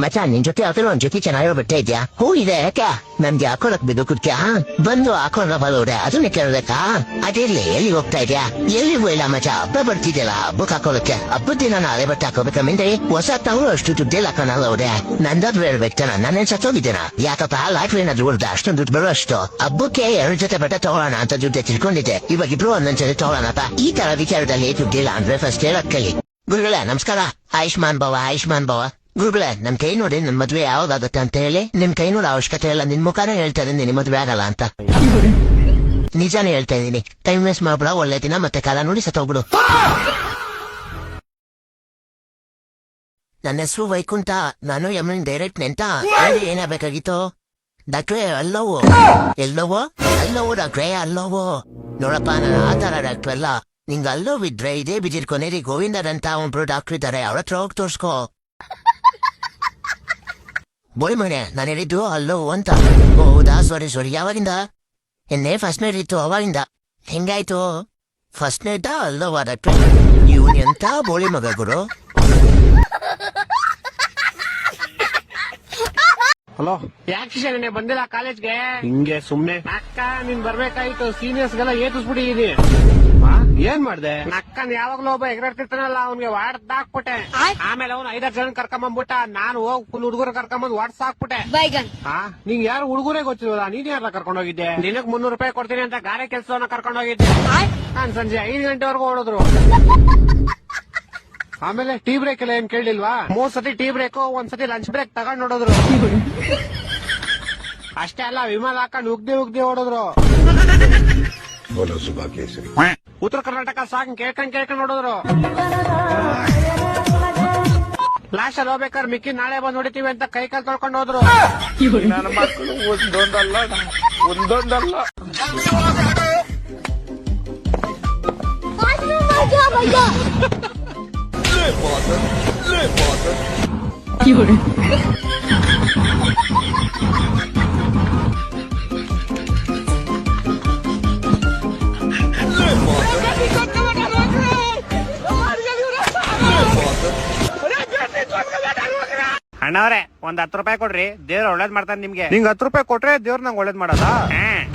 ಮಚ ನಿನ್ ಜೊತೆ ಯಾವ್ದಾದ್ರು ಒಂದ್ ಜೊತೆ ಚೆನ್ನಾಗಿರೋ ಬಟ್ಟೆ ಇದ್ಯಾ? ಹೂ ಇದೆ, ಯಾಕೆ? ನನ್ಗೆ ಹಾಕೊಳಕ್ ಬಿದ್ದು ಕುಡ್ಕ ಬಂದು ಹಾಕೊಂಡ ಬರೋಡೆ ಅದನ್ನ ಕೇಳಬೇಕಾ? ಅದಿರ್ಲಿ, ಎಲ್ಲಿ ಹೋಗ್ತಾ ಇದ್ಯಾ? ಎಲ್ಲಿಗೂ ಇಲ್ಲ ಮಚ, ಹಬ್ಬ ಬರ್ತಿದ್ಯಲ್ಲ, ಹಬ್ಬಕ್ ಹಾಕೊಳಕ್ಕೆ. ಹಬ್ಬದ ದಿನ ನಾಳೆ ಬಟ್ಟೆ ಹಾಕೋಬೇಕ ಮಿಂದೆ ಹೊಸ ತವರು ಅಷ್ಟು ದುಡ್ಡೆಲ್ಲ ಹಾಕೋಣಲ್ಲ ಅವ್ರೆ. ನಂದಾದ್ರು ಹೇಳ್ಬೇಕನ, ನಾನೇನ್ ಸತ್ತೋಗಿದ್ದೇನ? ಯಾಕಪ್ಪ ಲಾಟ್ರಿ ಏನಾದ್ರು ಹೊಡ್ದ ಅಷ್ಟೊಂದು ದುಡ್ಡು ಬರೋ ಅಷ್ಟು? ಹಬ್ಬಕ್ಕೆ 2 ಜೊತೆ ಬಟ್ಟೆ ತಗೊಳ್ಳೋಣ ಅಂತ ದುಡ್ಡೆ ತಿಳ್ಕೊಂಡಿದ್ದೆ, ಇವಾಗ ಇಬ್ರು ಒಂದೊಂದ್ ಜೊತೆ ತಗೊಳ್ಳೋಣಪ್ಪ. ಈ ತರ ವಿಚಾರದಲ್ಲಿ ದುಡ್ಡಿಲ್ಲ ಅಂದ್ರೆ ಫಸ್ಟ್ ಹೇಳಕ್ ಕಲಿ. ಗುರುಗಳೇ ನಮಸ್ಕಾರ. ಆಯುಷ್ಮಾನ್ ಭವ, ಆಯುಷ್ಮಾನ್ ಭವ. ಗುರುಗಳೇ, ನಮ್ ಕೈ ನೋಡಿ ನನ್ ಮದ್ವೆ ಯಾವ್ದಾಗತ್ತೆ ಅಂತ ಹೇಳಿ. ನಿಮ್ ಕೈ ನೋಡ ಅವಶ್ಯಕತೆ ಇಲ್ಲ, ನಿನ್ ಮುಖಾನೇ ಹೇಳ್ತಾ ಇದೀನಿ ನಿನ್ ಮದ್ವೆ ಆಗಲ್ಲ ಅಂತ. ನಿಜಾನೇ ಹೇಳ್ತಾ ಇದೀನಿ. ಟೈಮ್ ವೇಸ್ಟ್ ಮಾಡ್ಬಿಡ, ಒಳ್ಳೆ ದಿನ ಮತ್ತೆ ಕಾಲ ನೋಡಿ ಸತ್ತೋಗ್ಬಿಡು. ನನ್ನ ಹೆಸರು ವೈಕುಂಠ, ನಾನು ಯಮನ್ ಡೈರೆಕ್ಟ್ ನೆಂಟ. ಏನಾಗಬೇಕಾಗಿತ್ತು? ಡಾಕ್ಟ್ರೇ ಅಲ್ಲವೋ? ಎಲ್ಲವೋ? ಅಲ್ಲವೋ ಡಾಕ್ಟ್ರೇ, ಅಲ್ಲವೋ? ನೋಡಪ್ಪ, ನಾನು ಆ ತರ ಡಾಕ್ಟ್ರ್ ಅಲ್ಲ. ನಿಂಗ ಅಲ್ಲೋವಿದ್ರೆ ಇದೇ ಬಿಜಿರ್ ಕೊನೆರಿ ಗೋವಿಂದರಂತ ಒಬ್ರು ಡಾಕ್ಟ್ರ್ ಇದ್ದಾರೆ, ಅವ್ರ ಹತ್ರ ಹೋಗಿ ತೋರ್ಸ್ಕೋ. ಬೋಳಿ ಮನೆ, ನಾನು ಹೇಳಿದ್ದು ಅಲ್ಲೋ ಅಂತ. ಹೌದಾ, ಸಾರಿ. ಯಾವಾಗಿಂದ? ಎನ್ನೆ ಫಸ್ಟ್ ನೈಟ್ ಇತ್ತು ಅವಾಗಿಂದ. ಹೆಂಗಾಯ್ತು? ಫಸ್ಟ್ ನೈಟಾ ಅಲ್ಲವಾ ಡಾಕ್ಟ್ರೆ? ಇವನ್ ಎಂತ ಬೋಳಿ ಮಗ ಗುರು. ಹಲೋ, ಯಾಕೆ ಶಿಷ್ಯ ನೆನೆ ಬಂದಿಲ್ಲ ಕಾಲೇಜ್ಗೆ? ಹಿಂಗೆ ಸುಮ್ನೆ. ಅಕ್ಕ ನೀನ್ ಬರ್ಬೇಕಾಯ್ತು, ಸೀನಿಯರ್ಸ್ಗೆಲ್ಲ ಏತಿಸ್ಬಿಟ್ಟಿದೀನಿ. ಏನ್ ಮಾಡ್ದೆ? ನಕ್ಕನ್ ಯಾವಾಗ್ಲೂ ಒಬ್ಬ ಎಗರಾಡ್ತಿರ್ತಾನಲ್ಲ, ಅವ್ನಿಗೆ ವಾಡ್ದ್ ಹಾಕ್ಬಿಟ್ಟೆ. ಆಮೇಲೆ ಅವ್ನು 5 ಜನ ಕರ್ಕೊಂಬಂದ್ಬಿಟ್ಟ, ನಾನು ಹೋಗ್ ಫುಲ್ ಹುಡುಗರು ಕರ್ಕೊಂಬಂದ್ ವಾಡ್ಸ್ ಹಾಕ್ಬಿಟ್ಟೆ. ನಿಂಗ್ ಯಾರು ಹುಡುಗರೇ ಗೊತ್ತಿಲ್ಲ, ನೀನ್ ಯಾರ ಕರ್ಕೊಂಡ್ ಹೋಗಿದ್ದೆ? ದಿನಕ್ಕೆ 300 ರೂಪಾಯಿ ಕೊಡ್ತೀನಿ ಅಂತ ಗಾರೆ ಕೆಲ್ಸವನ್ನ ಕರ್ಕೊಂಡ್ ಹೋಗಿದ್ದೆ. ನಾನ್ ಸಂಜೆ 5 ಗಂಟೆವರೆಗೂ ಓಡಿದ್ರು. ಆಮೇಲೆ ಟೀ ಬ್ರೇಕ್ ಎಲ್ಲ ಏನ್ ಕೇಳಿಲ್ವಾ? 3 ಸತಿ ಟೀ ಬ್ರೇಕ್, 1 ಸತಿ ಲಂಚ್ ಬ್ರೇಕ್ ತಗೊಂಡ್ ನೋಡಿದ್ರು. ಅಷ್ಟೇ ಅಲ್ಲ, ವಿಮಾನ ಹಾಕೊಂಡು ಉಗ್ದಿ ಓಡಿದ್ರು. ಉತ್ತರ ಕರ್ನಾಟಕ ಸಾಂಗ್ ಕೇಳ್ಕೊಂಡ್ ನೋಡಿದ್ರು. ಲಾಸ್ಟ್ ಅಲ್ಲಿ ಹೋಗ್ಬೇಕಾದ್ರೆ ಮಿಕ್ಕಿ ನಾಳೆ ಬಂದ್ ಹೊಡಿತೀವಿ ಅಂತ ಕೈ ಕಾಲ್ ತೊಳ್ಕೊಂಡು ಹೋದ್ರು. ನನ್ನ ಮಕ್ಕಳು ಒಂದೊಂದಲ್ಲ. ಅಣ್ಣವ್ರೆ, 10 ರೂಪಾಯಿ ಕೊಡ್ರಿ, ದೇವ್ರ ಒಳ್ಳೇದ್ ಮಾಡ್ತಾನೆ ನಿಮ್ಗೆ. ನಿಂಗ್ 10 ರೂಪಾಯಿ ಕೊಟ್ರೆ ದೇವ್ರ ನಂಗೆ ಒಳ್ಳೇದ್ ಮಾಡದ?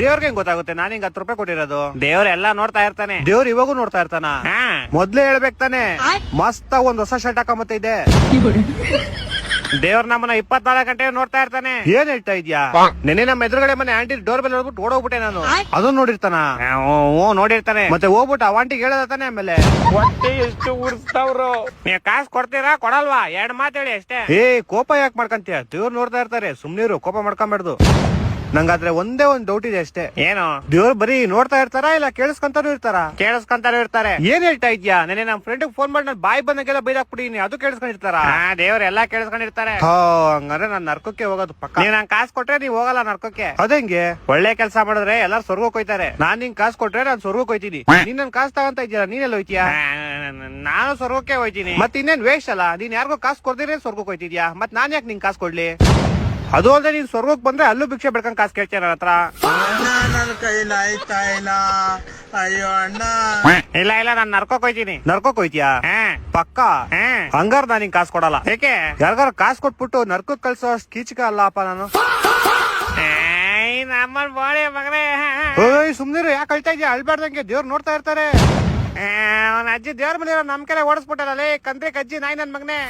ದೇವ್ರಿಗೆ ಹೆಂಗ್ ಗೊತ್ತಾಗುತ್ತೆ ನಾನು ಹಿಂಗ್ 10 ರೂಪಾಯಿ ಕೊಟ್ಟಿರೋದು? ದೇವ್ರ ಎಲ್ಲಾ ನೋಡ್ತಾ ಇರ್ತಾನೆ. ದೇವ್ರ ಇವಾಗೂ ನೋಡ್ತಾ ಇರ್ತಾನ. ಮೊದ್ಲೇ ಹೇಳ್ಬೇಕ್ ತಾನೆ, ಮಸ್ತ್ ಒಂದ್ ಹೊಸ ಶರ್ಟ್ ಹಾಕೊಂಬತ್ತ ಇದೆ. ದೇವ್ರ ನಮ್ಮನ್ನ 24 ಗಂಟೆ ನೋಡ್ತಾ ಇರ್ತಾನೆ. ಏನ್ ಹೇಳ್ತಾ ಇದ್ಯಾ? ನೆನೆ ನಮ್ಮ ಎದುರುಗಡೆ ಮನೆ ಆಂಟಿ ಡೋರ್ ಬೆಲ್ ಹೊಡ್ಬಿಟ್ಟು ಓಡೋಗ್ಬಿಟ್ಟೆ ನಾನು. ಅದನ್ನ ನೋಡಿರ್ತಾನ? ನೋಡಿರ್ತಾನೆ. ಮತ್ತೆ ಹೋಗ್ಬಿಟ್ಟು ಆ ಆಂಟಿಗೆ ಹೇಳತಾನೆ. ಆಮೇಲೆ ಹೊಟ್ಟೆ ಎಷ್ಟು ಉರ್ಸ್ತಾವ್ರು. ನೀವ್ ಕಾಸು ಕೊಡ್ತೀರಾ ಕೊಡಲ್ವಾ? 2 ಮಾತು ಹೇಳಿ ಅಷ್ಟೇ. ಕೋಪ ಯಾಕೆ ಮಾಡ್ಕಂತೀಯ? ದೇವ್ರು ನೋಡ್ತಾ ಇರ್ತಾರೆ, ಸುಮ್ನಿರು, ಕೋಪ ಮಾಡ್ಕೊಂಬಾರ್ದು. ನಂಗಾದ್ರೆ ಒಂದೇ ಒಂದ್ ಡೌಟ್ ಇದೆ ಅಷ್ಟೇ. ಏನು? ದೇವ್ರು ಬರೀ ನೋಡ್ತಾ ಇರ್ತಾರ ಇಲ್ಲ ಕೇಳಿಸ್ಕೊಂತಾನು ಇರ್ತಾರ? ಕೇಳಿಸ್ಕೊಂತಾನು ಇರ್ತಾರೆ. ಏನ್ ಹೇಳ್ತಾ ಇದ್ಯಾ? ನೆನೆ ನಮ್ ಫ್ರೆಂಡ್ ಫೋನ್ ಮಾಡಿ ನಾನು ಬಾಯಿ ಬಂದಂಗೆಲ್ಲ ಬೈದಾಕ್ಬಿಟ್ಟಿನಿ, ಅದು ಕೇಳಿಸ್ಕೊಂಡಿರ್ತಾರ? ದೇವ್ರ ಎಲ್ಲಾ ಕೇಳಿಸ್ಕೊಂಡಿರ್ತಾರೆ. ಹಂಗಾದ್ರೆ ನಾನ್ ನರ್ಕಕ್ಕೆ ಹೋಗೋದು ಪಕ್ಕ. ನೀವ್ ನಂಗೆ ಕಾಸು ಕೊಟ್ರೆ ನೀವ್ ಹೋಗಲ್ಲ ನರ್ಕಕ್ಕೆ. ಅದಂಗೆ? ಒಳ್ಳೆ ಕೆಲಸ ಮಾಡಿದ್ರೆ ಎಲ್ಲಾರು ಸ್ವರ್ಗಕ್ಕೆ ಹೋಯ್ತಾರೆ. ನಾನ್ ನಿಂಗ್ ಕಾಸು ಕೊಟ್ರೆ ನಾನ್ ಸ್ವರ್ಗಕ್ಕೆ ಹೋಯ್ತೀನಿ. ನೀನ್ ನನ್ ಕಾಸು ತಗೊಂತ ಇದೀಯ, ನೀನೆಲ್ಲ ಹೋಯ್ತೀಯಾ? ನಾನು ಸ್ವರ್ಗಕ್ಕೆ ಹೋಯ್ತೀನಿ. ಮತ್ ಇನ್ನೇನ್ ವೇಸ್ಟ್ ಅಲ್ಲ? ನೀನ್ ಯಾರಿಗೋ ಕಾಸು ಕೊಡ್ದಿರೇ ಸ್ವರ್ಗಕ್ಕೆ ಹೋಯ್ತಿದ್ಯಾ, ಮತ್ ನಾನ್ ಯಾಕೆ ನಿಂಗ್ ಕಾಸು ಕೊಡ್ಲಿ? ಅದು ಅಲ್ಲದೆ ನೀನ್ ಸ್ವರ್ಗಕ್ಕೆ ಬಂದ್ರೆ ಅಲ್ಲೂ ಭಿಕ್ಷೆ ಬೆಳ್ಕೊಂಡ್ ಕಾಸು ಕೇಳ್ತೀಯ ನನ್ನ ಹತ್ರ. ಅಯ್ಯೋ ಅಣ್ಣ. ಇಲ್ಲ ನಾನ್ ನರ್ಕೋಕ್ ಹೋಯ್ತೀನಿ. ನರ್ಕೋಕ್ ಹೋಯ್ತೀಯಾ? ಪಕ್ಕ. ಹಂಗಾರ ನಾನ್ ನಿಂಗ್ ಕಾಸು ಕೊಡಲ್ಲ. ಯಾಕೆ? ಯಾರಿಗಾರ ಕಾಸು ಕೊಟ್ಬಿಟ್ಟು ನರ್ಕೋಕ್ ಕಳ್ಸೋ ಅಷ್ಟು ಕೀಚಕ ಅಲ್ಲಪ್ಪ ನಾನು. ನಮ್ಮನ್ ಬಾಳೆ ಮಗನೇ. ಸುಮ್ನಿರು, ಯಾಕೆ ಅಳ್ತಾ ಇದ್ಯಾ? ಅಳ್ಬಾರ್ದಂಗೆ, ದೇವ್ರು ನೋಡ್ತಾ ಇರ್ತಾರೆ. ಅವನ ಅಜ್ಜಿ ದೇವ್ರ ಮನೆ ನಮ್ ಕಡೆ ಓಡಿಸ್ಬಿಟ್ಟಲ್ಲ, ಕಂದ್ರೆ ಕಜ್ಜಿ ನಾಯಿ ನನ್ ಮಗನೇ.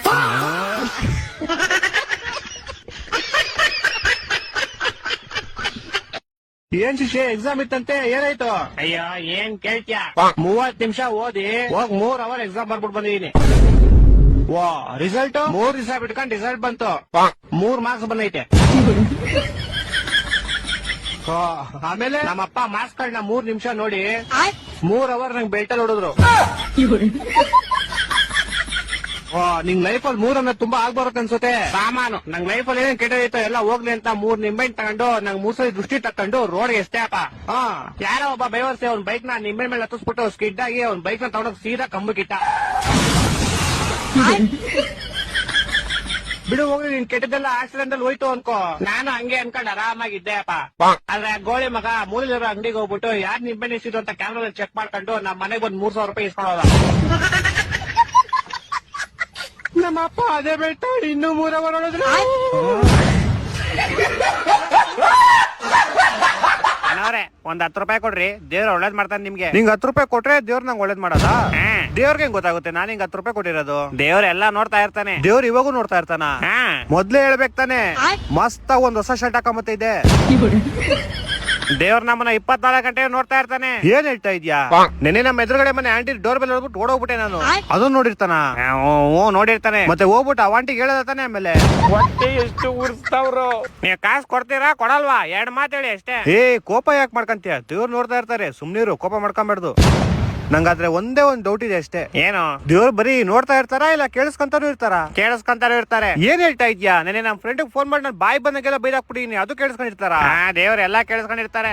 ಏನ್ ಶಿಷ್ಯ ಎಕ್ಸಾಮ್ ಇತ್ತಂತೆ, ಏನಾಯ್ತು? ಅಯ್ಯೋ ಏನ್ ಕೇಳ್ತೀಯ, 30 ನಿಮಿಷ ಓದಿ ಹೋಗ್ 3 ಅವರ್ ಎಕ್ಸಾಮ್ ಬರ್ಬಿಟ್ಟು ಬಂದಿದೀನಿ. ವಾ, ರಿಸಲ್ಟ್ 3 ದಿವಸ ಬಿಟ್ಕೊಂಡ್ ರಿಸಲ್ಟ್ ಬಂತು. 3 ಮಾರ್ಕ್ಸ್ ಬಂದೈತೆ. ಆಮೇಲೆ ನಮ್ಮಪ್ಪ ಮಾರ್ಕ್ಸ್ ಗಳನ್ನ 3 ನಿಮಿಷ ನೋಡಿ 3 ಅವರ್ ನಂಗೆ ಬೆಲ್ಟಲ್ಲಿ ಹೊಡಿದ್ರು. ನಿಂಗ್ ಲೈಫಲ್ಲಿ 3 ಅನ್ನೋದು ತುಂಬಾ ಆಗ್ಬರುತ್ತೆ ಅನ್ಸುತ್ತೆ. ಸಾಮಾನು ನಂಗ್ ಲೈಫಲ್ಲಿ ಏನೇನ್ ಕೆಟ್ಟದೈತೋ ಎಲ್ಲ ಹೋಗ್ಲಿ ಅಂತ 3 ನಿಂಬೆಹಣ್ಣು ತಗೊಂಡು ನಂಗ್ ಮೂಸಲಿ ದೃಷ್ಟಿ ತಕೊಂಡು ರೋಡ್ಗೆ ಎಷ್ಟೇ ಅಪ್ಪ. ಯಾರೋ ಒಬ್ಬ ಬೇವರ್ಸಿ ಅವ್ನ ಬೈಕ್ ನ ನಿಂಬೆ ಮೇಲೆ ಹತ್ತಿಸ್ಬಿಟ್ಟು ಸ್ಕಿಡ್ ಆಗಿ ಅವ್ನ ಬೈಕ್ ನ ತಗೊಂಡೋಗಿ ಸೀದಾ ಕಂಬಕ್ಕಿಟ್ಟ. ಬಿಡು ಹೋಗ್ಲಿ, ನಿನ್ ಕೆಟ್ಟದೆಲ್ಲ ಆಕ್ಸಿಡೆಂಟ್ ಅಲ್ಲಿ ಹೋಯ್ತು ಅನ್ಕೋ. ನಾನು ಹಂಗೆ ಅನ್ಕೊಂಡ್ ಆರಾಮಾಗಿದ್ದೆ ಅಪ್ಪ. ಆದ್ರೆ ಗೋಳಿ ಮಗ ಮೂಲಿರೋ ಅಂಗಡಿಗೆ ಹೋಗ್ಬಿಟ್ಟು ಯಾರ್ ನಿಂಬೆಹಣ್ಣು ಇಸಿದ್ರು ಅಂತ ಕ್ಯಾಮ್ರಾದಲ್ಲಿ ಚೆಕ್ ಮಾಡ್ಕೊಂಡು ನಮ್ ಮನೆಗೆ ಬಂದ್ 3,000 ರೂಪಾಯಿ ಇಸ್ಕೊಳ್ಳೋದ. ನಮ್ಮಪ್ಪ ಅದೇ ಬೆಟ್ಟ ಇನ್ನು 3 ಅವರ್ ಹೊಡೆದ್ರು. ಅಣ್ಣವ್ರೆ ಒಂದ್ 10 ರೂಪಾಯಿ ಕೊಡ್ರಿ, ದೇವ್ರ ಒಳ್ಳೇದ್ ಮಾಡ್ತಾನೆ ನಿಮ್ಗೆ. ನಿಂಗ್ 10 ರೂಪಾಯಿ ಕೊಟ್ರೆ ದೇವ್ರ ನಂಗೆ ಒಳ್ಳೇದ್ ಮಾಡದ? ದೇವ್ರಿಗೆ ಹೆಂಗ್ ಗೊತ್ತಾಗುತ್ತೆ ನಾನ್ ಹಿಂಗ್ 10 ರೂಪಾಯಿ ಕೊಟ್ಟಿರೋದು? ದೇವ್ರ ಎಲ್ಲಾ ನೋಡ್ತಾ ಇರ್ತಾನೆ. ದೇವ್ರ ಇವಾಗೂ ನೋಡ್ತಾ ಇರ್ತಾನ. ಮೊದ್ಲೇ ಹೇಳ್ಬೇಕು ತಾನೆ, ಮಸ್ತ್ ಒಂದ್ ಹೊಸ ಶರ್ಟ್ ಹಾಕೊಂಬತ್ತ ಇದೆ. ದೇವ್ರ ನಮ್ಮನ್ನ 24 ಗಂಟೆ ನೋಡ್ತಾ ಇರ್ತಾನೆ. ಏನ್ ಹೇಳ್ತಾ ಇದ್ಯಾ? ನೆನೆ ನಮ್ಮ ಎದುರುಗಡೆ ಮನೆ ಆಂಟಿ ಡೋರ್ ಬೆಲ್ ಹೊಡ್ಬಿಟ್ಟು ಓಡೋಗ್ಬಿಟ್ಟೆ ನಾನು. ಅದನ್ನ ನೋಡಿರ್ತಾನ? ನೋಡಿರ್ತಾನೆ. ಮತ್ತೆ ಹೋಗ್ಬಿಟ್ಟು ಆ ಆಂಟಿಗೆ ಹೇಳತಾನೆ. ಆಮೇಲೆ ಹೊಟ್ಟೆ ಎಷ್ಟು ಉರ್ಸ್ತಾವ್ರು. ನೀವ್ ಕಾಸು ಕೊಡ್ತೀರಾ ಕೊಡಲ್ವಾ? 2 ಮಾತು ಹೇಳಿ ಅಷ್ಟೇ. ಕೋಪ ಯಾಕೆ ಮಾಡ್ಕಂತೀಯ? ದೇವ್ರು ನೋಡ್ತಾ ಇರ್ತಾರೆ, ಸುಮ್ನಿರು, ಕೋಪ ಮಾಡ್ಕೊಂಬಾರ್ದು. ನಂಗಾದ್ರೆ ಒಂದೇ ಒಂದ್ ಡೌಟ್ ಇದೆ ಅಷ್ಟೇ. ಏನು? ದೇವ್ರು ಬರೀ ನೋಡ್ತಾ ಇರ್ತಾರ ಇಲ್ಲ ಕೇಳಿಸ್ಕೊಂತಾರು ಇರ್ತಾರ? ಕೇಳಿಸ್ಕೊಂತಾರು ಇರ್ತಾರೆ. ಏನ್ ಹೇಳ್ತಾ ಇದ್ಯಾ? ನೆನೆ ನಮ್ ಫ್ರೆಂಡ್ ಫೋನ್ ಮಾಡಿ ನಾನು ಬಾಯಿ ಬಂದಾಗೆಲ್ಲ ಬೈದಾಕ್ಬಿಟ್ಟಿನಿ, ಅದು ಕೇಳಿಸ್ಕೊಂಡಿರ್ತಾರ? ದೇವ್ರ ಎಲ್ಲಾ ಕೇಳಿಸ್ಕೊಂಡಿರ್ತಾರೆ.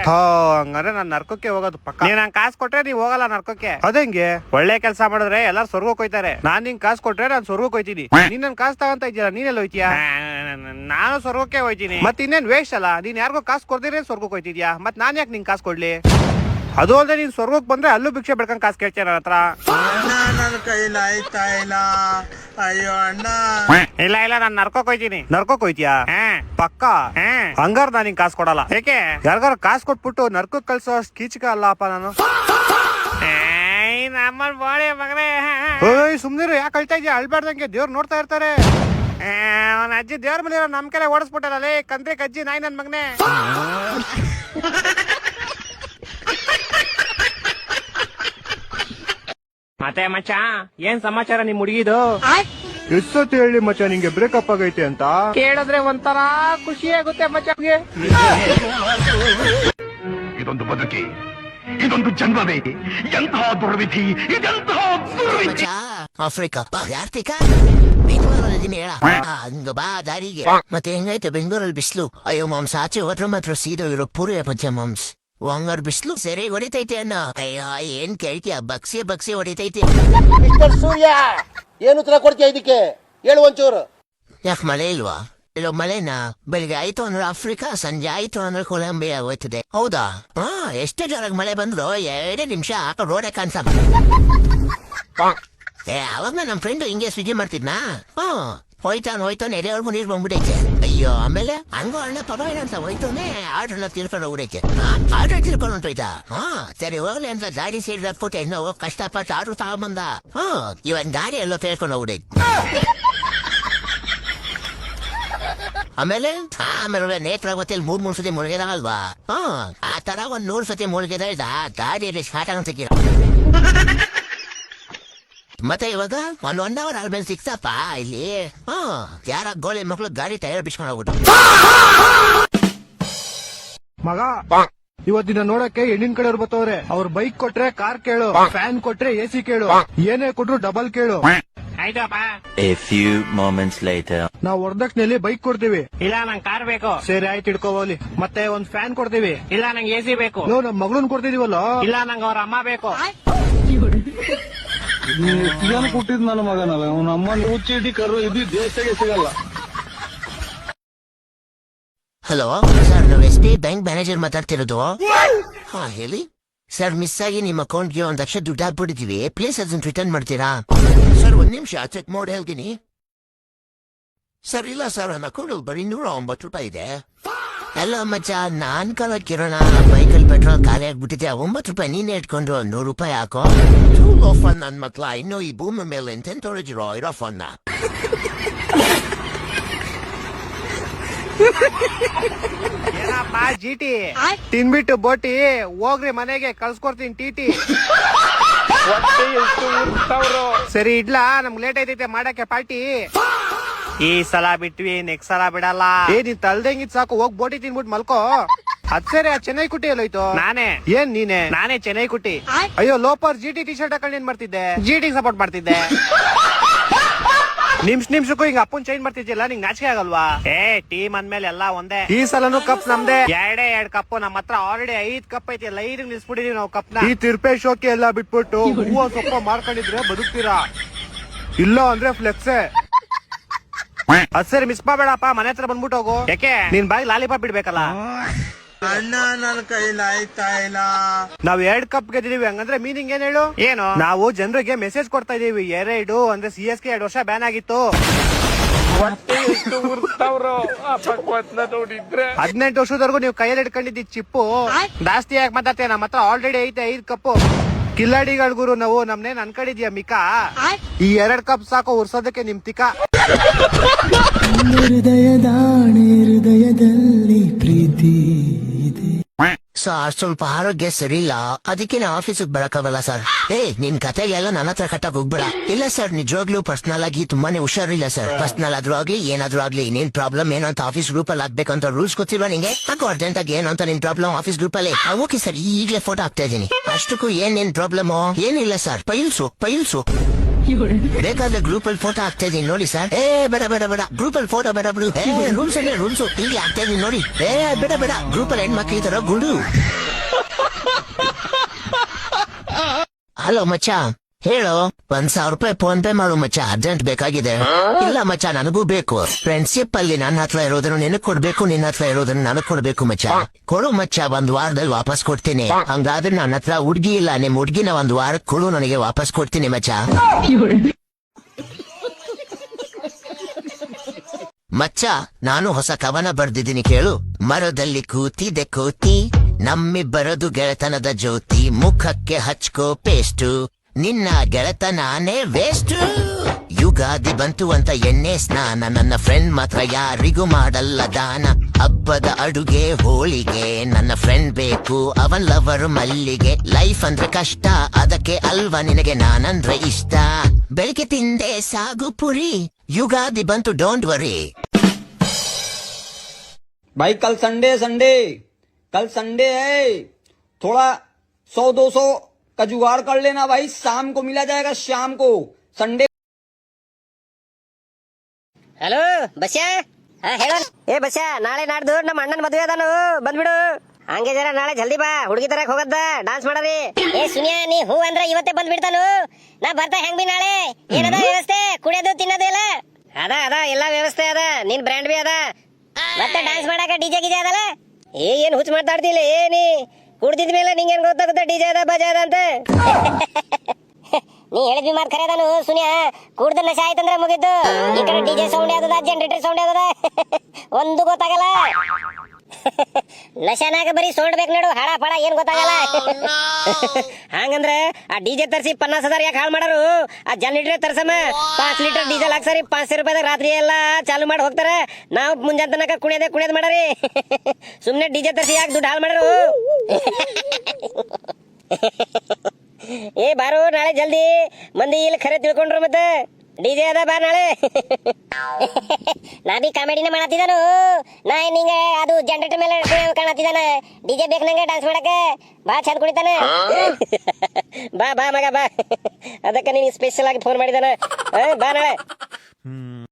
ಹಂಗಾರೆ ನಾನ್ ನರ್ಕಕ್ಕೆ ಹೋಗೋದು ಪಕ್ಕ. ನೀನ್ ನಂಗೆ ಕಾಸು ಕೊಟ್ರೆ ನೀವ್ ಹೋಗಲ್ಲ ನರ್ಕಕ್ಕೆ. ಅದಂಗೆ? ಒಳ್ಳೆ ಕೆಲಸ ಮಾಡಿದ್ರೆ ಎಲ್ಲಾರು ಸ್ವರ್ಗಕ್ಕೆ ಹೋಯ್ತಾರೆ. ನಾನ್ ನಿಂಗ್ ಕಾಸು ಕೊಟ್ರೆ ನಾನ್ ಸ್ವರ್ಗಕ್ಕೆ ಹೋಯ್ತೀನಿ. ನೀನ್ ನನ್ ಕಾಸು ತಗೊಂತ ಇದ್ದೀರಾ, ನೀನೆಲ್ಲ ಹೋಯ್ತೀಯಾ? ನಾನು ಸ್ವರ್ಗಕ್ಕೆ ಹೋಯ್ತೀನಿ. ಮತ್ ಇನ್ನೇನ್ ವೇಸ್ಟ್ ಅಲ್ಲ? ನೀನ್ ಯಾರಿಗೋ ಕಾಸು ಕೊಡ್ದಿರೇ ಸ್ವರ್ಗಕ್ಕೆ ಹೋಯ್ತಿದ್ಯಾ? ಮತ್ ನಾನ್ ಯಾಕೆ ನಿಂಗ್ ಕಾಸು ಕೊಡ್ಲಿ? ಅದು ಅಲ್ಲದೆ ನೀನ್ ಸ್ವರ್ಗಕ್ಕೆ ಬಂದ್ರೆ ಅಲ್ಲೂ ಭಿಕ್ಷೆ ಬೆಳ್ಕೊಂಡ್ ಕಾಸು ಕೇಳ್ತೀಯ ನನ್ನ ಹತ್ರ. ನನ್ನ ಕೈಲಿ ಆಯ್ತಾ ಇಲ್ಲ. ಅಯ್ಯೋ ಅಣ್ಣ. ಇಲ್ಲ ಇಲ್ಲ, ನಾನ್ ನರ್ಕೋಕ್ ಹೋಯ್ತೀನಿ. ನರ್ಕೋಕ್ ಹೋಯ್ತೀಯಾ? ಪಕ್ಕ. ಹಂಗಾರ ನಾನ್ ನಿಂಗ್ ಕಾಸು ಕೊಡಲ್ಲ. ಯಾಕೆ? ಯಾರಿಗಾರ ಕಾಸು ಕೊಟ್ಬಿಟ್ಟು ನರ್ಕೋಕ್ ಕಳ್ಸೋ ಅಷ್ಟು ಕೀಚಕ ಅಲ್ಲಪ್ಪ ನಾನು. ನಮ್ಮನ್ ಬಾಳೆ ಮಗನೇ. ಸುಮ್ನಿರು, ಯಾಕೆ ಅಳ್ತಾ ಇದೀಯ? ಅಳ್ಬಾರ್ದಂಗೆ, ದೇವ್ರು ನೋಡ್ತಾ ಇರ್ತಾರೆ. ಅವನ ಅಜ್ಜಿ ದೇವ್ರ ಮನೆ ನಮ್ ಕಡೆ ಓಡಿಸ್ಬಿಟ್ಟಾರಲ್ಲೇ ಕಂದ್ರೆ ಕಜ್ಜಿ ನಾಯಿ ನನ್ ಮಗನೇ. ಮತ್ತೆ ಮಚ್ಚ ಏನ್ ಸಮಾಚಾರ ನಿಮ್ ಹುಡುಗಿದು? ಎಷ್ಟೊತ್ತು ಹೇಳಿ ಮಚ್ಚ ನಿಂಗೆ ಬ್ರೇಕಪ್ ಆಗೈತೆ ಅಂತ? ಕೇಳಿದ್ರೆ ಒಂಥರ ಖುಷಿ ಆಗುತ್ತೆ ಮಚ್ಚಗೆ. ಇದೊಂದು ಬದುಕಿ, ಇದೊಂದು ಜನ್ಮವೇ, ಎಂತಹ ದುರ್ವಿಧಿ, ಇದೆಂತಹ ದುರ್ವಿಧಿ. ಆಫ್ರಿಕಾ ಯಾರ್ತಿಕ ಬೆಂಗಳೂರಲ್ಲಿ ಹೇಳ ಹಂಗ ಬಾ ದಾರಿಗೆ. ಮತ್ತೆ ಹೆಂಗೈತೆ ಬೆಂಗಳೂರಲ್ಲಿ ಬಿಸ್ಲು? ಅಯ್ಯೋ ಮಾಮ್ಸ್, ಆಚೆ ಹೋದ್ರೆ ಮಾತ್ರ ಸೀದಾ ಇರೋ ಪೂರಿ ಪಂಚ ಮಾಮ್ಸ್. ಹಂಗಾರ್ ಬಿಸ್ಲು ಸರಿ ಹೊಡಿತೈತೆ ಅನ್ನೋ. ಅಯ್ಯೋ ಏನ್ ಕೇಳ್ತೀಯ? ಬಗ್ಸಿ ಹೊಡಿತೈತೆ. ಮಿಸ್ಟರ್ ಸೂರ್ಯ, ಏನು ಉತ್ತರ ಕೊಡ್ತೀಯ ಇದಕ್ಕೆ? ಹೇಳು ಒಂಚೂರು. ಯಾಕೆ ಮಳೆ ಇಲ್ವಾ? ಇಲ್ಲೋ ಮಳೆನಾ? ಬೆಳಿಗ್ಗೆ ಆಯ್ತು ಅಂದ್ರೆ ಆಫ್ರಿಕಾ, ಸಂಜೆ ಆಯ್ತು ಅಂದ್ರೆ ಕೊಲಂಬಿಯಾ ಹೋಯ್ತದೆ. ಹೌದಾ? ಎಷ್ಟೇ ಜೋರಾಗಿ ಮಳೆ ಬಂದ್ರು 2 ನಿಮಿಷ ರೋಡೇ ಕಾಣಿಸಲ್ಲ. ಅವಾಗ ನಮ್ ಫ್ರೆಂಡ್ ಹಿಂಗೆ ಸ್ವಿಗ್ಗಿ ಮಾಡ್ತಿದ್ನಾ? ಹೋಯ್ತಾನೆ ಎರೆಯೊಳಗು ನೀರ್ ಬಂದ್ಬಿಟ್ಟೈತೆ. ಅಯ್ಯೋ, ಆಮೇಲೆ ಹಂಗೋ ಅಣ್ಣ ಪರವಾಗಿಲ್ಲ ಅಂತ ಹೋಯ್ತಾನೆ ಆರ್ಡ್ರನ್ನ ತಿಳ್ಕೊಂಡು ಹೋಗ್ಬಿಡೈತೆ. ಆರ್ಡರ್ ತಿಳ್ಕೊಂಡು ಹೊಂಟೋಯ್ತಾ? ಸರಿ ಹೋಗ್ಲಿ ಅಂತ ಗಾಡಿ ಸೈಡ್ ಹಾಕ್ಬಿಟ್ಟೆ. ಇನ್ನೋ ಕಷ್ಟಪಟ್ಟು ಆರ್ಡ್ರ್ ತಗೊಂಬಂದ. ಇವನ್ ಗಾಡಿ ಎಲ್ಲೋ ತೇಳ್ಕೊಂಡು ಹೋಗ್ಬಿಡೈತೆ. ಆಮೇಲೆ ನೇತ್ರ ಗೊತ್ತಿಲ್ಲ 3 ಸತಿ ಮುಳುಗಿದಾಗಲ್ವಾ? ಆ ತರ 100 ಸತಿ ಮುಳುಗಿದ ಗಾಡಿಯಲ್ಲಿ ಶಾಟ ಸಿಕ್ಕಿರ. ಮತ್ತೆ ಇವಾಗ 1 ಅವರ್ ಆದ್ಮೇಲೆ ಸಿಕ್ತಪ್ಪ ಇಲ್ಲಿ. ಯಾರ ಗೋಳಿ ಮಕ್ಳು ಗಾಡಿ ಟೈರ್ ಬಿಚ್ಕೊಂಡು ಹೋಗ್ಬಿಟ್ಟು. ಮಗ ಇವತ್ತಿನ ನೋಡಕ್ಕೆ ಹೆಣ್ಣಿನ ಕಡೆಯವ್ರು ಬರ್ತವ್ರೆ. ಅವ್ರ ಬೈಕ್ ಕೊಟ್ರೆ ಕಾರ್ ಕೇಳು, ಫ್ಯಾನ್ ಕೊಟ್ರೆ AC ಕೇಳು, ಏನೇ ಕೊಟ್ರು ಡಬಲ್ ಕೇಳು. A few moments later. ನಾವ್ ವರದಕ್ಷಿಣೆಯಲ್ಲಿ ಬೈಕ್ ಕೊಡ್ತೀವಿ. ಇಲ್ಲ ನಂಗೆ ಕಾರ್ ಬೇಕು. ಸರಿ ಆಯ್ತು, ಇಟ್ಕೋಲಿ. ಮತ್ತೆ ಒಂದ್ ಫ್ಯಾನ್ ಕೊಡ್ತೀವಿ. ಇಲ್ಲ ನಂಗೆ AC ಬೇಕು. ನಾವು ನಮ್ ಮಗಳನ್ ಕೊಡ್ತಿದೀವಲ್ಲ. ಇಲ್ಲ ನಂಗೆ ಅವ್ರ ಅಮ್ಮ ಬೇಕು. ಏನು ಕೊಟ್ಟಿದ್ ನನ್ನ ಮಗನಲ್ಲ, ಅವನ ಅಮ್ಮನ ಹುಚ್ಚಿಡಿ ಕರು ಇದು ದೇಶಕ್ಕೆ ಸಿಗಲ್ಲ. ಹಲೋ ಸರ್, ನಾವು SBI ಬ್ಯಾಂಕ್ ಮ್ಯಾನೇಜರ್ ಮಾತಾಡ್ತಿರೋದು. ಹೇಳಿ ಸರ್. ಮಿಸ್ ಆಗಿ ನಿಮ್ಮ ಅಕೌಂಟ್ಗೆ 1 ಲಕ್ಷ ದುಡ್ಡು ಹಾಕ್ಬಿಟ್ಟಿದೀವಿ. ಪ್ಲೀಸ್ ಅದನ್ನ ರಿಟರ್ನ್ ಮಾಡ್ತೀರಾ? ಸರ್ 1 ನಿಮಿಷ ಚೆಕ್ ಮಾಡಿ ಹೇಳ್ತೀನಿ. ಸರ್ ಇಲ್ಲ ಸರ್, ನನ್ನ ಅಕೌಂಟ್ ಬರೀ 109 ರೂಪಾಯಿ ಇದೆ. ಅಲ್ಲ ಮಚ್ಚ, ನಾನ್ ಕಾಲ ಕಿರೋಣ ಬೈಕಲ್ಲಿ ಪೆಟ್ರೋಲ್ ಖಾಲಿ ಆಗ್ಬಿಟ್ಟಿದೆ. 9 ರೂಪಾಯಿ ನೀನೇ ಇಟ್ಕೊಂಡು 100 ರೂಪಾಯಿ ಹಾಕೋ. ಫನ್ ನನ್ ಮಕ್ಳ, ಇನ್ನು ಈ ಭೂಮಿ ಮೇಲೆ ಎಂತೆಂತ ತೊಳೆದಿರೋ ಇರೋ ಫನ್ನ. ಏನಪ್ಪ ಜಿಟಿ ತಿನ್ಬಿಟ್ಟು ಬೋಟಿ ಹೋಗ್ರಿ ಮನೆಗೆ, ಕಳ್ಸ್ಕೊಡ್ತೀನಿ TT. ಸರಿ ಇಡ್ಲಾ, ನಮ್ಗೆ ಲೇಟ್ ಐತೈತೆ ಮಾಡಕ್ಕೆ ಪಾರ್ಟಿ. ಈ ಸಲ ಬಿಟ್ವಿ, ನೆಕ್ಸ್ಟ್ ಸಲ ಬಿಡಲ್ಲ. ನೀನ್ ತಲ್ದಂಗಿದ್ ಸಾಕು, ಹೋಗ್ ಬೋಟಿ ತಿನ್ಬಿಟ್ಟು ಮಲ್ಕೋ. ಅದ್ ಸರಿ, ಆ ಚೆನ್ನೈ ಕುಟ್ಟಿ ಎಲ್ಲೋಯ್ತು? ನಾನೇ. ಏನ್ ನೀನೆ? ನಾನೇ ಚೆನ್ನೈ ಕುಟ್ಟಿ. ಅಯ್ಯೋ ಲೋಪರ್, GT ಟಿ ಶರ್ಟ್ ಹಾಕೊಂಡು ಏನ್ ಮಾಡ್ತಿದ್ದೆ? GT ಸಪೋರ್ಟ್ ಮಾಡ್ತಿದ್ದೆ. ನಿಮಿಷಕ್ಕೂ ಹಿಂಗ ಅಪ್ಪನ್ ಚೇಂಜ್ ಮಾಡ್ತಿದ್ಯಲ್ಲ, ನಿಂಗ್ ನಾಚಿಕೆ ಆಗಲ್ವಾ? ಟೀಮ್ ಅಂದ್ಮೇಲೆ ಎಲ್ಲ ಒಂದೇ. ಈ ಸಲನು ಕಪ್ ನಮ್ದೇ. 2 ಕಪ್ ನಮ್ಮ ಹತ್ರ ಆಲ್ರೆಡಿ 5 ಕಪ್ ಐತಿ. 5 ನಿಲ್ಸ್ಬಿಟ್ಟಿದೀವಿ ನಾವು ಕಪ್ನ. ಈ ತಿರ್ಪೆ ಶೋಕಿ ಎಲ್ಲ ಬಿಟ್ಬಿಟ್ಟು ಹೂವ ಸೊಪ್ಪ ಮಾರ್ಕೊಂಡಿದ್ರೆ ಬದುಕ್ತೀರಾ, ಇಲ್ಲ ಅಂದ್ರೆ ಫ್ಲೆಕ್ಸೆ. ಅದ್ ಸರಿ ಮಿಸ್ ಮಾಡಬೇಡಪ್ಪ, ಮನೆ ಹತ್ರ ಬಂದ್ಬಿಟ್ಟು ಹೋಗು. ಯಾಕೆ? ನಿನ್ ಬಾಯಿ ಲಾಲಿಪಾಪ್ ಬಿಡ್ಬೇಕಲ್ಲ. ನಾವ್ 2 ಕಪ್ ಗೆದ್ದಿದೀವಿ, ಹಂಗಂದ್ರೆ ಮೀನಿಂಗ್ ಏನ್ ಹೇಳು? ಏನು ನಾವು ಜನರಿಗೆ ಮೆಸೇಜ್ ಕೊಡ್ತಾ ಇದೀವಿ, 2 ಅಂದ್ರೆ CSK 2 ವರ್ಷ ಬ್ಯಾನ್ ಆಗಿತ್ತು. 18 ವರ್ಷದವರೆಗೂ ನೀವು ಕೈಯಲ್ಲಿ ಇಟ್ಕೊಂಡಿದ್ದಿ ಚಿಪ್ಪು ಜಾಸ್ತಿ ಯಾಕೆ ಮಾತಾಡ್ತೀಯ? ನಮ್ಮ ಹತ್ರ ಆಲ್ರೆಡಿ ಐತೆ 5 ಕಪ್ಪು. ಕಿಲ್ಲಾಡಿಗಳ ಗುರು ನಾವು, ನಮ್ನೇನ್ ಅನ್ಕೊಂಡಿದ್ಯಾ ಮಿಕಾ? ಈ 2 ಕಪ್ ಸಾಕು ಉರ್ಸೋದಕ್ಕೆ ನಿಮ್ ತಿಕ್ಕ. ಹೃದಯದಲ್ಲಿ ಪ್ರೀತಿ ಇದೆ. ಸರ್ ಸ್ವಲ್ಪ ಆರೋಗ್ಯ ಸರಿ ಇಲ್ಲ, ಅದಕ್ಕೆ ನಾ ಆಫೀಸಿಗೆ ಬರಕಾಗಲ್ಲ ಸರ್. ನಿನ್ ಕತೆಗೆಲ್ಲ ನನ್ನ ಹತ್ರ ಕಟ್ಟಕ್ ಹೋಗ್ಬೇಡ. ಇಲ್ಲ ಸರ್, ನಿಜವಾಗ್ಲೂ ಪರ್ಸನಲ್ ಆಗಿ ತುಂಬಾನೇ ಹುಷಾರಿಲ್ಲ ಸರ್. ಪರ್ಸನಲ್ ಆದ್ರೂ ಆಗ್ಲಿ ಏನಾದ್ರೂ ಆಗ್ಲಿ, ನೀನ್ ಪ್ರಾಬ್ಲಮ್ ಏನಂತ ಆಫೀಸ್ ಗ್ರೂಪ್ ಅಲ್ಲಿ ಆಗ್ಬೇಕಂತ ರೂಲ್ಸ್ ಗೊತ್ತಿಲ್ವಾ ನಿಂಗೆ? ಹಾಕೋ ಅರ್ಜೆಂಟ್ ಆಗಿ ಏನಂತ ನಿನ್ ಪ್ರಾಬ್ಲಮ್ ಆಫೀಸ್ ಗ್ರೂಪ್ ಅಲ್ಲಿ. ಓಕೆ ಸರ್, ಈಗಲೇ ಫೋಟೋ ಹಾಕ್ತಾ ಇದೀನಿ. ಅಷ್ಟಕ್ಕೂ ಏನ್ ಪ್ರಾಬ್ಲಮ್? ಏನಿಲ್ಲ ಸರ್, ಪೈಲ್ಸು ಬೇಕಾದ್ರೆ ಗ್ರೂಪ್ ಅಲ್ಲಿ ಫೋಟೋ ಹಾಕ್ತಾ ಇದೀನಿ ನೋಡಿ ಸರ್. ಬೇಡ ಗ್ರೂಪ್ ಅಲ್ಲಿ ಫೋಟೋ ಬೇಡ ಬಿಡು. ರೂಲ್ಸ್ ಅಲ್ಲೇ ರೂಲ್ಸ್, ಈಗ ಹಾಕ್ತಾ ಇದೀನಿ ನೋಡಿ. ಬೇಡ ಗ್ರೂಪ್ ಅಲ್ಲಿ ಹೆಣ್ಮಕ್ಳು ಈ ತರ ಗುಂಡು. ಹಲೋ ಮಚ್ಚ, ಹೇಳು. 1,000 ರೂಪಾಯಿ ಫೋನ್ ಪೇ ಮಾಡು ಮಚ್ಚ, ಅರ್ಜೆಂಟ್ ಬೇಕಾಗಿದೆ. ಇಲ್ಲ ಮಚ್ಚ, ನನಗೂ ಬೇಕು. ಫ್ರೆಂಡ್ಶಿಪ್ ಅಲ್ಲಿ ನನ್ನ ಹತ್ರ ಇರೋದನ್ನು ನಿನಗ್ ಕೊಡ್ಬೇಕು, ನಿನ್ನ ಹತ್ರ ಇರೋದನ್ನು ನನಗ್ ಕೊಡ್ಬೇಕು ಮಚ್ಚ. ಕೊಡು ಮಚ್ಚ, 1 ವಾರದಲ್ಲಿ ವಾಪಸ್ ಕೊಡ್ತೀನಿ. ಹಂಗಾದ್ರೆ ನನ್ನ ಹತ್ರ ಹುಡ್ಗಿ ಇಲ್ಲ, ನಿಮ್ ಹುಡ್ಗಿನ 1 ವಾರಕ್ಕೆ ಕೊಡು, ನನಗೆ ವಾಪಸ್ ಕೊಡ್ತೀನಿ ಮಚ್ಚ. ಮಚ್ಚ, ನಾನು ಹೊಸ ಕವನ ಬರ್ದಿದ್ದೀನಿ ಕೇಳು. ಮರದಲ್ಲಿ ಕೂತಿದೆ ಕೋತಿ, ನಮ್ಮಿಬ್ಬರದು ಗೆಳೆತನದ ಜ್ಯೋತಿ. ಮುಖಕ್ಕೆ ಹಚ್ಕೋ ಪೇಸ್ಟು, ನಿನ್ನ ಗೆಳೆತನಾನೇ ವೇಸ್ಟು. ಯುಗಾದಿ ಬಂತು ಅಂತ ಎಣ್ಣೆ ಸ್ನಾನ, ನನ್ನ ಫ್ರೆಂಡ್ ಮಾತ್ರ ಯಾರಿಗೂ ಮಾಡಲ್ಲ ದಾನ. ಹಬ್ಬದ ಅಡುಗೆ ಹೋಳಿಗೆ, ನನ್ನ ಫ್ರೆಂಡ್ ಬೇಕು, ಅವನ್ ಲವರ್ ಮಲ್ಲಿಗೆ. ಲೈಫ್ ಅಂದ್ರೆ ಕಷ್ಟ, ಅದಕ್ಕೆ ಅಲ್ವಾ ನಿನಗೆ ನಾನಂದ್ರೆ ಇಷ್ಟ. ಬೆಳಿಗ್ಗೆ ತಿಂದೆ ಸಾಗು ಪುರಿ, ಯುಗಾದಿ ಬಂತು ಡೋಂಟ್ ವರಿ. भाई कल संडे है, थोड़ा 100-200 का जुगाड़ कर लेना भाई, शाम को मिला जाएगा, शाम को संडे. ಹಲೋ ಬಸ್ಯಾ, ಹೇಳ. ಬಸ್ಯಾ, ನಾಳೆ ನಾಡ್ದು ನಮ್ಮ ಅಣ್ಣನ ಮದುವೆ ಅದಾನು, ಬಂದ್ಬಿಡು. ಹಂಗೆ ಜರ ನಾಳೆ ಜಲ್ದಿ ಬಾ, ಹುಡುಗಿ ತರಕ್ ಹೋಗದ್ದ, ಡಾನ್ಸ್ ಮಾಡದಿ. ಸುನಿಯಾ, ನೀ ಹೂ ಅಂದ್ರೆ ಇವತ್ತೇ ಬಂದ್ಬಿಡ್ತಾನು. ನಾ ಬರ್ತಾ ಹೆಂಗ್ ಬಿ ನಾಳೆ. ಏನದ ವ್ಯವಸ್ಥೆ? ಕುಡಿಯೋದು ತಿನ್ನೋದು ಎಲ್ಲ ಅದ ಎಲ್ಲಾ ವ್ಯವಸ್ಥೆ ಅದ. ನಿನ್ ಬ್ರ್ಯಾಂಡ್ ಬಿ ಅದ. ಮತ್ತೆ ಡಾನ್ಸ್ ಮಾಡಾಕ ಡಿಜೆ ಗಿಜೆ ಅದಲ್ಲ. ಏನ್ ಹುಚ್ಚ ಮಾತಾಡ್ತಿಲ್ಲ, ನೀ ಕುಡ್ದಿದ ಮೇಲೆ ನಿಂಗೇನ್ ಗೊತ್ತಾಗುತ್ತೆ ಡಿಜೆ ಅದ ಬಜೆ ಅದ ಅಂತ? ನೀ ಹೇಳಿದ್ವಿ ಮಾತು ಖರೆ ಅದಾನು ಸುನಿಯಾ. ಕುಡ್ದ ನಶೆ ಆಯ್ತಂದ್ರೆ ಮುಗಿದ್ದು. ಈ ಕಡೆ ಡಿಜೆ ಸೌಂಡ್ ಯಾವ್ದದ, ಜನರೇಟರ್ ಸೌಂಡ್ ಯಾವ್ದದ ಒಂದು ಗೊತ್ತಾಗಲ್ಲ. ನಶಾನಾಗ ಬರೀ ಸೌಂಡ್ ಬೇಕು ನೋಡು, ಹಾಳ ಪಾಳ ಏನ್ ಗೊತ್ತಾಗಲ್ಲ. ಹಂಗಂದ್ರ ಆ ಡಿಜೆ ತರಿಸಿ 50,000 ಯಾಕೆ ಹಾಳು ಮಾಡಾರು? ಆ ಜನರೇಟರ್ ತರ್ಸಮ್ಮ, 5 ಲೀಟರ್ ಡೀಸೆಲ್ ಹಾಕ್ಸಾರಿ, 500 ರೂಪಾಯಿದಾಗ ರಾತ್ರಿ ಎಲ್ಲ ಚಾಲು ಮಾಡಿ ಹೋಗ್ತಾರ. ನಾವು ಮುಂಜಾನೆ ತನಕ ಕುಣಿಯೋದೇ ಮಾಡಾರಿ. ಸುಮ್ನೆ ಡಿಜೆ ತರಿಸಿ ಯಾಕೆ ದುಡ್ಡು ಹಾಳು ಮಾಡಾರು? ಬಾರು ನಾಳೆ ಜಲ್ದಿ, ಮಂದಿ ಇಲ್ಲಿ ಖರೆ ತಿಳ್ಕೊಂಡ್ರು. ಮತ್ತೆ ಡಿಜೆ ಅದ ಬಾ ನಾಳೆ. ನಾ ಬಿ ಕಾಮಿಡಿನ ಮಾಡತ್ತಿದ್ದಾನು. ನಾ ನಿಂಗೆ ಅದು ಜನರೇಟರ್ ಮೇಲೆ ಕಾಣತ್ತಿದ್ದಾನ. ಡಿಜೆ ಬೇಕು ನಂಗೆ ಡಾನ್ಸ್ ಮಾಡಕ್ಕೆ. ಬಾ ಚಂದ ಕುಣಿತಾನೆ. ಬಾ ಮಗ ಬಾ. ಅದಕ್ಕೆ ನೀನು ಸ್ಪೆಷಲ್ ಆಗಿ ಫೋನ್ ಮಾಡಿದಾನ. ಬಾ ನಾಳೆ.